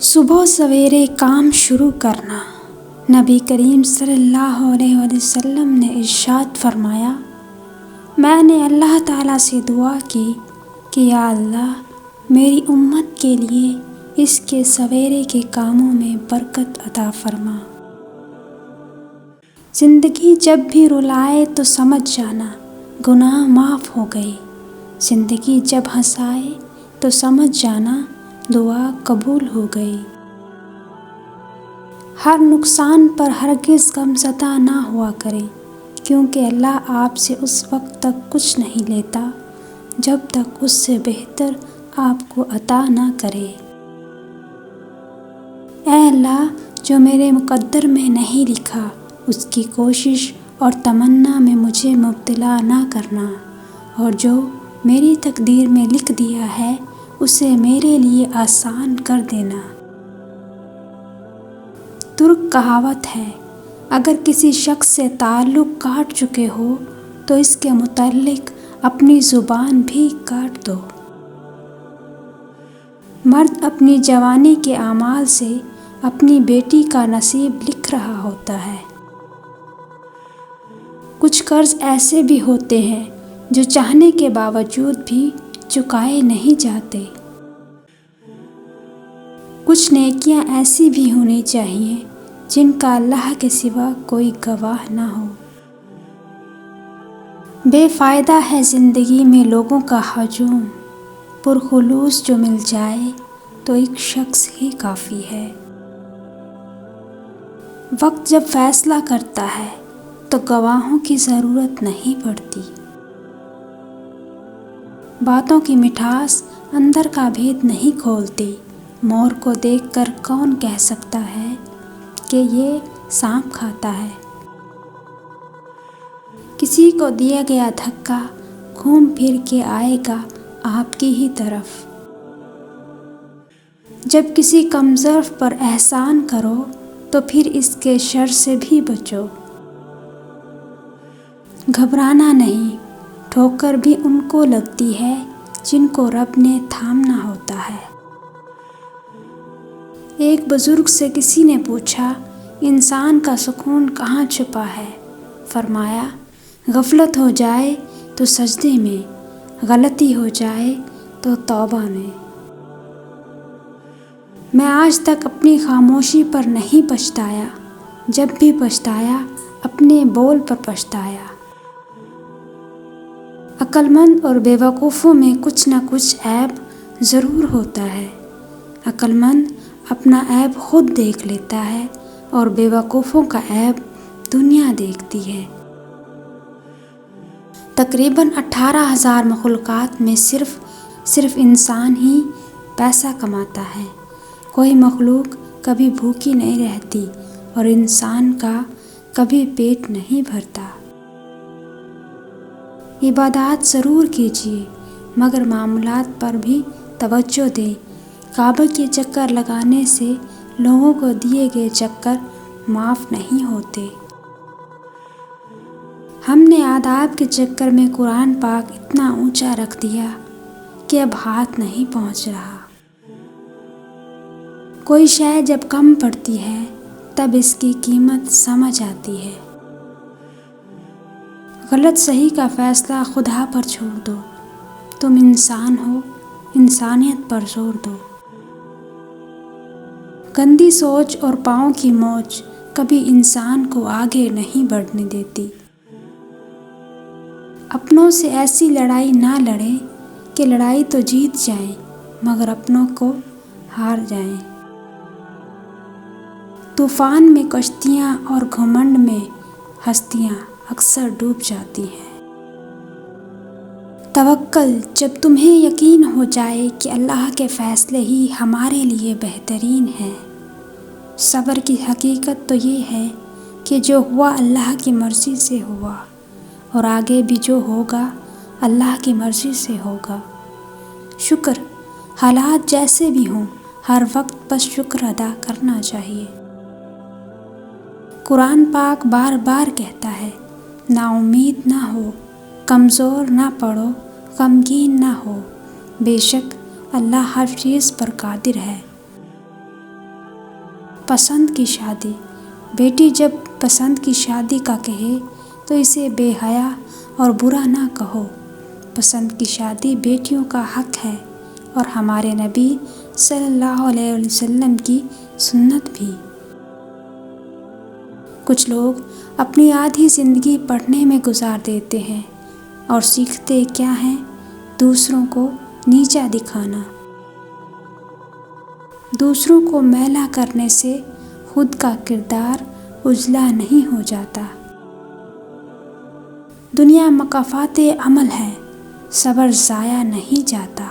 صبح سویرے کام شروع کرنا۔ نبی کریم صلی اللہ علیہ وسلم نے ارشاد فرمایا، میں نے اللہ تعالیٰ سے دعا کی کہ یا اللہ میری امت کے لیے اس کے سویرے کے کاموں میں برکت عطا فرما۔ زندگی جب بھی رلائے تو سمجھ جانا گناہ معاف ہو گئے، زندگی جب ہنسائے تو سمجھ جانا دعا قبول ہو گئی۔ ہر نقصان پر ہرگز غمزدہ نہ ہوا کریں، کیونکہ اللہ آپ سے اس وقت تک کچھ نہیں لیتا جب تک اس سے بہتر آپ کو عطا نہ کرے۔ اے اللہ، جو میرے مقدر میں نہیں لکھا اس کی کوشش اور تمنا میں مجھے مبتلا نہ کرنا، اور جو میری تقدیر میں لکھ دیا ہے اسے میرے لیے آسان کر دینا۔ ترک کہاوت ہے، اگر کسی شخص سے تعلق کاٹ چکے ہو تو اس کے متعلق اپنی زبان بھی کاٹ دو۔ مرد اپنی جوانی کے اعمال سے اپنی بیٹی کا نصیب لکھ رہا ہوتا ہے۔ کچھ قرض ایسے بھی ہوتے ہیں جو چاہنے کے باوجود بھی چکائے نہیں جاتے۔ کچھ نیکیاں ایسی بھی ہونی چاہیے جن کا اللہ کے سوا کوئی گواہ نہ ہو۔ بے فائدہ ہے زندگی میں لوگوں کا ہجوم، پرخلوص جو مل جائے تو ایک شخص ہی کافی ہے۔ وقت جب فیصلہ کرتا ہے تو گواہوں کی ضرورت نہیں پڑتی۔ باتوں کی مٹھاس اندر کا بھید نہیں کھولتی۔ مور کو دیکھ کر کون کہہ سکتا ہے کہ یہ سانپ کھاتا ہے؟ کسی کو دیا گیا دھکا گھوم پھر کے آئے گا آپ کی ہی طرف۔ جب کسی کمزور پر احسان کرو تو پھر اس کے شر سے بھی بچو۔ گھبرانا نہیں، ٹھوکر بھی ان کو لگتی ہے جن کو رب نے تھامنا ہوتا ہے۔ ایک بزرگ سے کسی نے پوچھا، انسان کا سکون کہاں چھپا ہے؟ فرمایا، غفلت ہو جائے تو سجدے میں، غلطی ہو جائے تو توبہ میں۔ میں آج تک اپنی خاموشی پر نہیں پچھتایا، جب بھی پچھتایا اپنے بول پر پچھتایا۔ عقل مند اور بے وقوفوں میں کچھ نہ کچھ عیب ضرور ہوتا ہے۔ عقل مند اپنا عیب خود دیکھ لیتا ہے اور بے وقوفوں کا عیب دنیا دیکھتی ہے۔ تقریباً 18,000 مخلوقات میں صرف انسان ہی پیسہ کماتا ہے۔ کوئی مخلوق کبھی بھوکی نہیں رہتی اور انسان کا کبھی پیٹ نہیں بھرتا۔ عبادات ضرور کیجیے مگر معمولات پر بھی توجہ دیں۔ کعبہ کے چکر لگانے سے لوگوں کو دیے گئے چکر معاف نہیں ہوتے۔ ہم نے آداب کے چکر میں قرآن پاک اتنا اونچا رکھ دیا کہ اب ہاتھ نہیں پہنچ رہا۔ کوئی شے جب کم پڑتی ہے تب اس کی قیمت سمجھ آتی ہے۔ غلط صحیح کا فیصلہ خدا پر چھوڑ دو، تم انسان ہو، انسانیت پر زور دو۔ گندی سوچ اور پاؤں کی موچ کبھی انسان کو آگے نہیں بڑھنے دیتی۔ اپنوں سے ایسی لڑائی نہ لڑیں کہ لڑائی تو جیت جائیں مگر اپنوں کو ہار جائیں۔ طوفان میں کشتیاں اور گھمنڈ میں ہستیاں اکثر ڈوب جاتی ہیں۔ توکل جب تمہیں یقین ہو جائے کہ اللہ کے فیصلے ہی ہمارے لیے بہترین ہیں۔ صبر کی حقیقت تو یہ ہے کہ جو ہوا اللہ کی مرضی سے ہوا اور آگے بھی جو ہوگا اللہ کی مرضی سے ہوگا۔ شکر، حالات جیسے بھی ہوں ہر وقت بس شکر ادا کرنا چاہیے۔ قرآن پاک بار بار کہتا ہے، نا امید نہ ہو، کمزور نہ پڑو، غمگین نہ ہو، بے شک اللہ ہر چیز پر قادر ہے۔ پسند کی شادی، بیٹی جب پسند کی شادی کا کہے تو اسے بے حیا اور برا نہ کہو۔ پسند کی شادی بیٹیوں کا حق ہے اور ہمارے نبی صلی اللہ علیہ وسلم کی سنت بھی۔ کچھ لوگ اپنی آدھی زندگی پڑھنے میں گزار دیتے ہیں اور سیکھتے کیا ہیں؟ دوسروں کو نیچا دکھانا۔ دوسروں کو میلا کرنے سے خود کا کردار اجلا نہیں ہو جاتا۔ دنیا مکافات عمل ہے، صبر ضائع نہیں جاتا۔